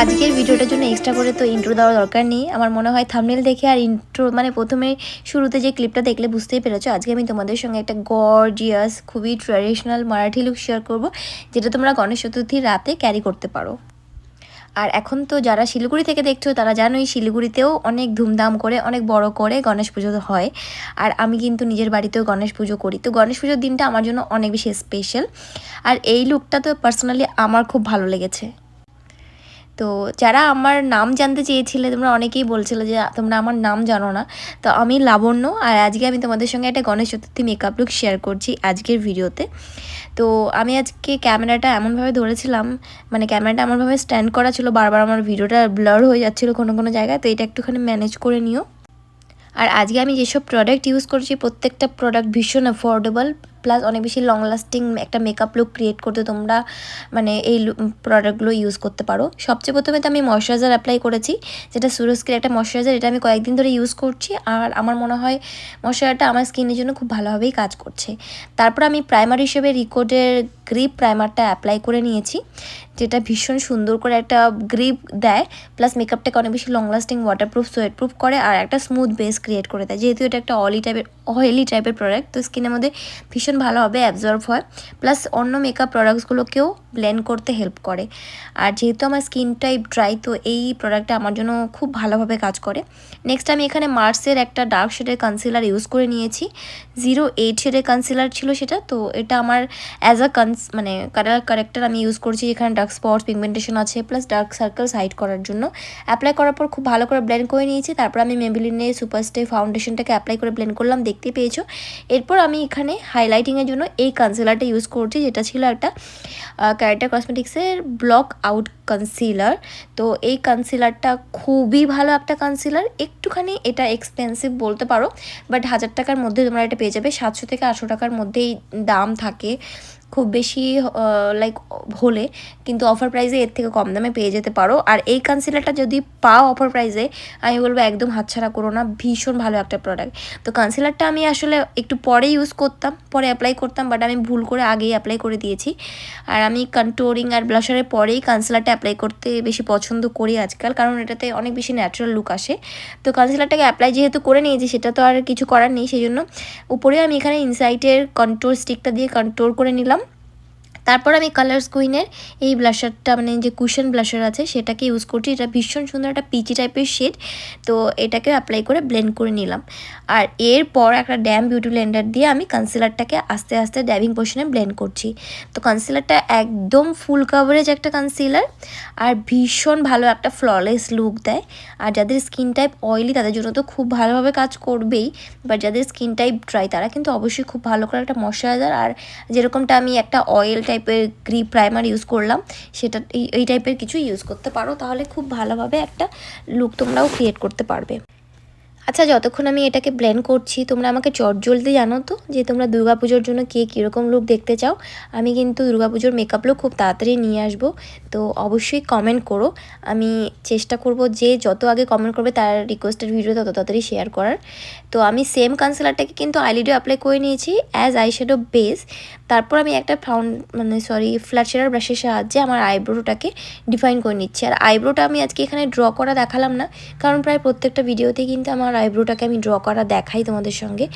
আজকের ভিডিওটার জন্য এক্সট্রা করে তো ইন্ট্রো দেওয়ার দরকার নেই। আমার মনে হয় থাম্বনেল দেখে আর ইন্ট্রো মানে প্রথমে শুরুতে যে ক্লিপটা দেখলে বুঝতেই পেরেছো। আজকে আমি তোমাদের সঙ্গে একটা গর্জিয়াস খুবই ট্র্যাডিশনাল মারাঠি লুক শেয়ার করব, যেটা তোমরা গণেশ চতুর্থীর রাতে ক্যারি করতে পারো। আর এখন তো যারা শিলিগুড়ি থেকে দেখছো তারা জানোই শিলিগুড়িতেও অনেক ধুমধাম করে অনেক বড় করে গণেশ পুজো হয়। আর আমি কিন্তু নিজের বাড়িতেও গণেশ পুজো করি, তো গণেশ পুজোর দিনটা আমার জন্য অনেক বেশি স্পেশাল। আর এই লুকটা তো পার্সোনালি আমার খুব ভালো লেগেছে। তো যারা আমার নাম জানতে চেয়েছিলে, তোমরা অনেকেই বলছিলে যে তোমরা আমার নাম জানো না। তো আমি লাবণ্য, আর আজকে আমি তোমাদের সঙ্গে একটা Ganesh Chaturthi makeup look share করছি আজকের ভিডিওতে। তো আমি আজকে ক্যামেরাটা এমনভাবে ধরেছিলাম, মানে ক্যামেরাটা এমনভাবে স্ট্যান্ড করা ছিল, বারবার আমার ভিডিওটা ব্লার হয়ে যাচ্ছিলো কোনো কোনো জায়গায়, তো এটা একটুখানি ম্যানেজ করে নিও। আর আজকে আমি যেসব প্রোডাক্ট ইউজ করছি প্রত্যেকটা প্রোডাক্ট ভীষণ অ্যাফোর্ডেবল, প্লাস অনেক বেশি লং লাস্টিং একটা মেকআপ লুক ক্রিয়েট করতে তোমরা মানে এই প্রোডাক্টগুলো ইউজ করতে পারো। সবচেয়ে প্রথমে তো আমি ময়শ্চারাইজার অ্যাপ্লাই করেছি, যেটা সুরস্কির একটা ময়শ্চারাইজার। এটা আমি কয়েকদিন ধরে ইউজ করছি, আর আমার মনে হয় ময়শ্চারাইজারটা আমার স্কিনের জন্য খুব ভালোভাবেই কাজ করছে। তারপর আমি প্রাইমার হিসেবে রিকোডের গ্রিপ প্রাইমারটা অ্যাপ্লাই করে নিয়েছি, যেটা ভীষণ সুন্দর করে একটা গ্রিপ দেয়, প্লাস মেকআপটাকে অনেক বেশি লং লাস্টিং, ওয়াটারপ্রুফ, সোয়েটপ্রুফ করে, আর একটা স্মুথ বেস ক্রিয়েট করে দেয়। যেহেতু এটা একটা অয়েলি টাইপের প্রোডাক্ট, তো স্কিনের মধ্যে ভীষণ ভালোভাবে অ্যাবজর্ব হয়, প্লাস অন্য মেকআপ প্রোডাক্টসগুলোকেও ব্লেন্ড করতে হেল্প করে। আর যেহেতু আমার স্কিন টাইপ ড্রাই, তো এই প্রোডাক্টটা আমার জন্য খুব ভালোভাবে কাজ করে। নেক্সট আমি এখানে মার্সের একটা ডার্ক শেডের কনসিলার ইউজ করে নিয়েছি। 08 শেডের কনসিলার ছিল সেটা, তো এটা আমার অ্যাজ আ মানে কালার কারেক্টার আমি ইউজ করছি, যেখানে ডার্ক স্পটস পিগমেন্টেশন আছে, প্লাস ডার্ক সার্কেলস হাইড করার জন্য। অ্যাপ্লাই করার পর খুব ভালো করে ব্লেন্ড করে নিয়েছি। তারপর আমি মেবেলিনের সুপারস্টে ফাউন্ডেশনটাকে অ্যাপ্লাই করে ব্লেন্ড করলাম, দেখতেই পেয়েছো। এরপর আমি এখানে হাইলাইটিংয়ের জন্য এই কনসিলারটা ইউজ করছি, যেটা ছিল একটা ক্যারেক্টার কসমেটিক্সের ব্লক আউট কনসিলার। তো এই কনসিলারটা খুবই ভালো একটা কনসিলার, একটুখানি এটা এক্সপেন্সিভ বলতে পারো, বাট 1000 টাকার মধ্যে তোমরা এটা পেয়ে যাবে। 700 থেকে 800 টাকার মধ্যেই দাম থাকে খুব বেশি লাইক হলে, কিন্তু অফার প্রাইসে এর থেকে কম দামে পেয়ে যেতে পারো। আর এই কনসিলারটা যদি পাও অফার প্রাইসে, আমি বলবো একদম হাতছাড়া করো না, ভীষণ ভালো একটা প্রোডাক্ট। তো কনসিলারটা আমি আসলে একটু পরে ইউজ করতাম, পরে অ্যাপ্লাই করতাম, বাট আমি ভুল করে আগেই অ্যাপ্লাই করে দিয়েছি। আর আমি কন্ট্রোলিং আর ব্লাশারের পরেই কনসিলারটা অ্যাপ্লাই করতে বেশি পছন্দ করি আজকাল, কারণ এটাতে অনেক বেশি ন্যাচারাল লুক আসে। তো কনসিলারটাকে অ্যাপ্লাই যেহেতু করে নিয়েছি, সেটা তো আর কিছু করার নেই, সেই জন্য উপরে আমি এখানে ইনসাইটের কন্ট্রোল স্টিকটা দিয়ে কন্ট্রোল করে নিলাম। তারপর আমি কালার্স কুইনের এই ব্লাশারটা, মানে যে কুশন ব্লাশার আছে সেটাকে ইউজ করছি। এটা ভীষণ সুন্দর একটা পিচি টাইপের শেড, তো এটাকে অ্যাপ্লাই করে ব্লেন্ড করে নিলাম। আর এরপর একটা ড্যাম বিউটি ব্লেন্ডার দিয়ে আমি কনসিলারটাকে আস্তে আস্তে ড্যাবিং পোর্শনে ব্লেন্ড করছি। তো কনসিলারটা একদম ফুল কাভারেজ একটা কনসিলার, আর ভীষণ ভালো একটা ফ্ললেস লুক দেয়। আর যাদের স্কিন টাইপ অয়েলি তাদের জন্য তো খুব ভালোভাবে কাজ করবেই, বাট যাদের স্কিন টাইপ ড্রাই তারা কিন্তু অবশ্যই খুব ভালো করে একটা ময়শ্চারাইজার, আর যেরকমটা আমি একটা অয়েল টাইপের গ্রিপ প্রাইমার ইউজ করলাম, সেটা এই টাইপের কিছু ইউজ করতে পারো, তাহলে খুব ভালোভাবে একটা লুক তোমরাও ক্রিয়েট করতে পারবে। আচ্ছা, যতক্ষণ আমি এটাকে ব্লেন্ড করছি তোমরা আমাকে চটজলদি জানো তো যে তোমরা দুর্গাপুজোর জন্য কে কীরকম লুক দেখতে চাও। আমি কিন্তু দুর্গাপুজোর মেকআপ লুক খুব তাড়াতাড়ি নিয়ে আসবো, তো অবশ্যই কমেন্ট করো। আমি চেষ্টা করব যে যত আগে কমেন্ট করবে তার রিকোয়েস্টেড ভিডিও তত তাড়াতাড়ি শেয়ার করার। তো আমি সেম কনসিলারটাকে কিন্তু আইলিডে অ্যাপ্লাই করে নিয়েছি অ্যাজ আইশ্যাডো বেস। তারপর আমি একটা ফ্ল্যাট শেডার ব্রাশের সাহায্যে আমার আইব্রোটাকে ডিফাইন করে নিচ্ছি। আর আইব্রোটা আমি আজকে এখানে ড্র করা দেখালাম না, কারণ প্রায় প্রত্যেকটা ভিডিওতেই কিন্তু আমার আইব্রোটাকে আমি ড্র করা দেখাই, তোমাদের সঙ্গে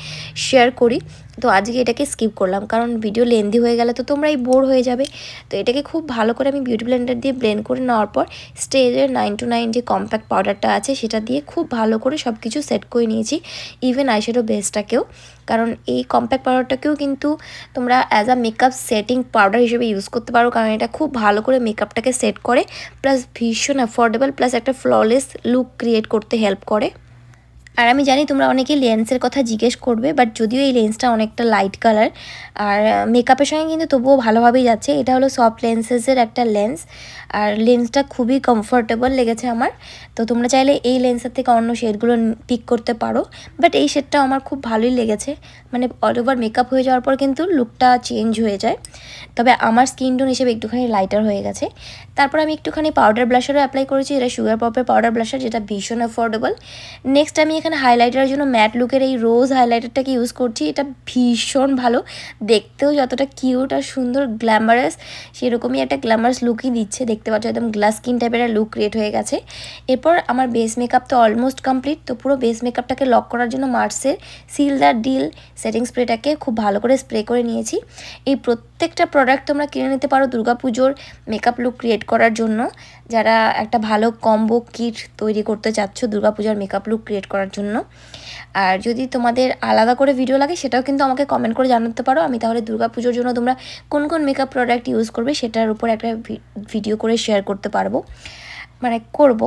শেয়ার করি। তো আজকে এটাকে স্কিপ করলাম, কারণ ভিডিও লেন্দি হয়ে গেলে তো তোমরাই বোর হয়ে যাবে। তো এটাকে খুব ভালো করে আমি বিউটি ব্লেন্ডার দিয়ে ব্লেন্ড করে নেওয়ার পর স্টেজের 929 যে কম্প্যাক্ট পাউডারটা আছে সেটা দিয়ে খুব ভালো করে সব কিছু সেট করে নিয়েছি, ইভেন আইশ্যাডো বেসটাকেও। কারণ এই কম্প্যাক্ট পাউডারটাকেও কিন্তু তোমরা as a makeup setting powder হিসেবে ইউজ করতে পারো, কারণ এটা খুব ভালো করে মেকআপটাকে সেট করে, প্লাস ভীষণ অ্যাফোর্ডেবল, প্লাস একটা ফ্ললেস লুক ক্রিয়েট করতে হেল্প করে। আর আমি জানি তোমরা অনেকেই লেন্সের কথা জিজ্ঞেস করবে, বাট যদিও এই লেন্সটা অনেকটা লাইট কালার, আর মেকআপের সঙ্গে কিন্তু তবুও ভালোভাবেই যাচ্ছে। এটা হলো সফট লেন্সেসের একটা লেন্স, আর লেন্সটা খুবই কমফোর্টেবল লেগেছে আমার। তো তোমরা চাইলে এই লেন্সের থেকে অন্য শেডগুলো পিক করতে পারো, বাট এই শেডটা আমার খুব ভালোই লেগেছে। মানে অল ওভার মেকআপ হয়ে যাওয়ার পর কিন্তু লুকটা চেঞ্জ হয়ে যায়, তবে আমার স্কিন টোন হিসেবে একটুখানি লাইটার হয়ে গেছে। তারপর আমি একটুখানি পাউডার ব্লাশারও অ্যাপ্লাই করেছি, এটা সুগার পপের পাউডার ব্লাশার, যেটা ভীষণ অ্যাফোর্ডেবল। নেক্সট আমি এখানে হাইলাইটারের জন্য ম্যাট লুকের এই রোজ হাইলাইটারটাকে ইউজ করছি। এটা ভীষণ ভালো, দেখতেও যতটা কিউট আর সুন্দর গ্ল্যামারাস সেরকমই একটা গ্ল্যামারাস লুকই দিচ্ছে। দেখতে পাচ্ছ একদম গ্লাস স্কিন টাইপের একটা লুক ক্রিয়েট হয়ে গেছে। এরপর আমার বেস মেকআপ তো অলমোস্ট কমপ্লিট। তো পুরো বেস মেকআপটাকে লক করার জন্য মার্সের সিল দ্য ডিল সেটিং স্প্রেটাকে খুব ভালো করে স্প্রে করে নিয়েছি। এই প্রত্যেকটা প্রোডাক্ট তোমরা কিনে নিতে পারো দুর্গাপুজোর মেকআপ লুক ক্রিয়েট করার জন্য, যারা একটা ভালো কম্বো কিট তৈরি করতে চাচ্ছ দুর্গাপূজার মেকআপ লুক ক্রিয়েট করার জন্য। আর যদি তোমাদের আলাদা করে ভিডিও লাগে সেটাও কিন্তু আমাকে কমেন্ট করে জানাতে পারো, আমি তাহলে দুর্গাপুজোর জন্য তোমরা কোন কোন মেকআপ প্রোডাক্ট ইউজ করবে সেটার উপর একটা ভিডিও করে শেয়ার করতে পারবো, মানে করব।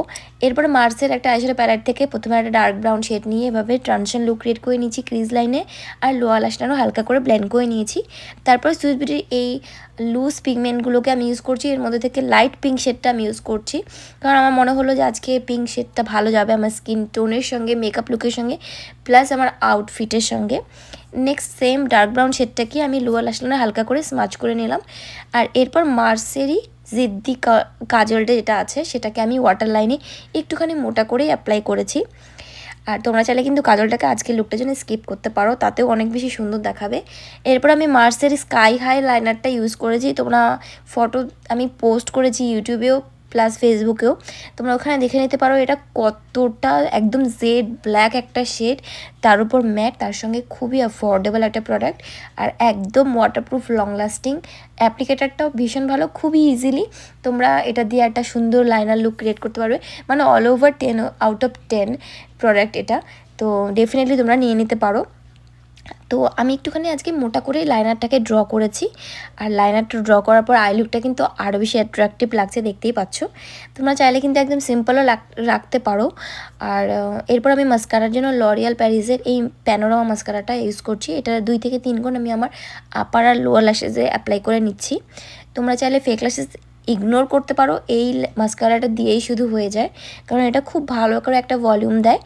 এরপরে মার্সের একটা আইশ্যাডো প্যালেট থেকে প্রথমে একটা ডার্ক ব্রাউন শেড নিয়ে এভাবে ট্রানজিশন লুক ক্রিয়েট করে নিয়েছি ক্রিজ লাইনে, আর লোয়ার লাশটারও হালকা করে ব্লেন্ড করে নিয়েছি। তারপর সুইস বিউটির এই লুজ পিগমেন্টগুলোকে আমি ইউজ করছি। এর মধ্যে থেকে লাইট পিঙ্ক শেডটা আমি ইউজ করছি, কারণ আমার মনে হলো যে আজকে পিঙ্ক শেডটা ভালো যাবে আমার স্কিন টোনের সঙ্গে, মেকআপ লুকের সঙ্গে, প্লাস আমার আউটফিটের সঙ্গে। নেক্সট সেম ডার্ক ব্রাউন শেডটাকে আমি লোয়ার লাশলাইনে হালকা করে স্মাচ করে নিলাম। আর এরপর মার্সেরই জিদ্দি কাজলটা যেটা আছে সেটাকে আমি ওয়াটার লাইনে একটুখানি মোটা করে অ্যাপ্লাই করেছি। আর তোমরা চাইলে কিন্তু কাজলটাকে আজকের লুকটার জন্য স্কিপ করতে পারো, তাতেও অনেক বেশি সুন্দর দেখাবে। এরপর আমি মার্সের স্কাই হাই লাইনারটা ইউজ করেছি। তোমরা ফটো আমি পোস্ট করেছি ইউটিউবেও প্লাস ফেসবুকেও, তোমরা ওখানে দেখে নিতে পারো। এটা কতটা একদম জেড ব্ল্যাক একটা শেড, তার উপর ম্যাট, তার সঙ্গে খুবই অ্যাফোর্ডেবল একটা প্রোডাক্ট, আর একদম ওয়াটারপ্রুফ লং লাস্টিং। অ্যাপ্লিকেটারটাও ভীষণ ভালো, খুবই ইজিলি তোমরা এটা দিয়ে একটা সুন্দর লাইনার লুক ক্রিয়েট করতে পারবে, মানে all over 10 out of 10 product এটা। তো ডেফিনেটলি তোমরা নিয়ে নিতে পারো। তো আমি একটুখানি আজকে মোটা করে লাইনারটাকে ড্র করেছি, আর লাইনারটা ড্র করার পর আই লুকটা কিন্তু আরও বেশি অ্যাট্রাকটিভ লাগছে, দেখতেই পাচ্ছ। তোমরা চাইলে কিন্তু একদম সিম্পলও রাখতে পারো। আর এরপর আমি মাস্কারার জন্য লরিয়াল প্যারিসের এই প্যানোরামা মাস্কারাটা ইউজ করছি। এটা 2 থেকে 3 গুণ আমি আমার আপার আর লোয়ার ল্যাশেসে অ্যাপ্লাই করে নিচ্ছি। তোমরা চাইলে ফেক ল্যাশেস ইগনোর করতে পারো, এই মাস্কারাটা দিয়েই শুধু হয়ে যায়, কারণ এটা খুব ভালো করে একটা ভলিউম দেয়।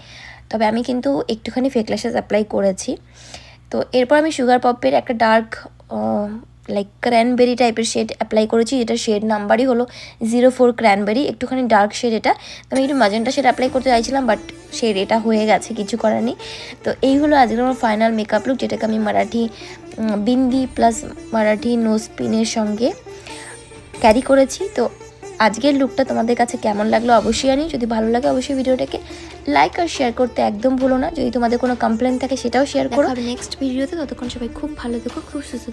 তবে আমি কিন্তু একটুখানি ফেক ল্যাশেস অ্যাপ্লাই করেছি। তো এরপর আমি সুগার পপের একটা ডার্ক লাইক ক্র্যানবেরি টাইপের শেড অ্যাপ্লাই করেছি, যেটা শেড নাম্বারই হলো 04 ক্র্যানবেরি, একটুখানি ডার্ক শেড এটা। তো আমি একটু ম্যাজেন্টা শেড অ্যাপ্লাই করতে চাইছিলাম, বাট শেড এটা হয়ে গেছে, কিছু করার নেই। তো এই হলো আজকে আমার ফাইনাল মেকআপ লুক, যেটাকে আমি মারাঠি বিন্দি প্লাস মারাঠি নোজ পিনের সঙ্গে ক্যারি করেছি। তো আজকের লুকটা তোমাদের কাছে কেমন লাগলো অবশ্যই জানি। যদি ভালো লাগে অবশ্যই ভিডিওটাকে লাইক আর শেয়ার করতে একদম ভুলো না। যদি তোমাদের কোনো কমপ্লেন থাকে সেটাও শেয়ার করো নেক্সট ভিডিওতে। ততক্ষণ সবাই খুব ভালো থেকো, খুব সুস্থ।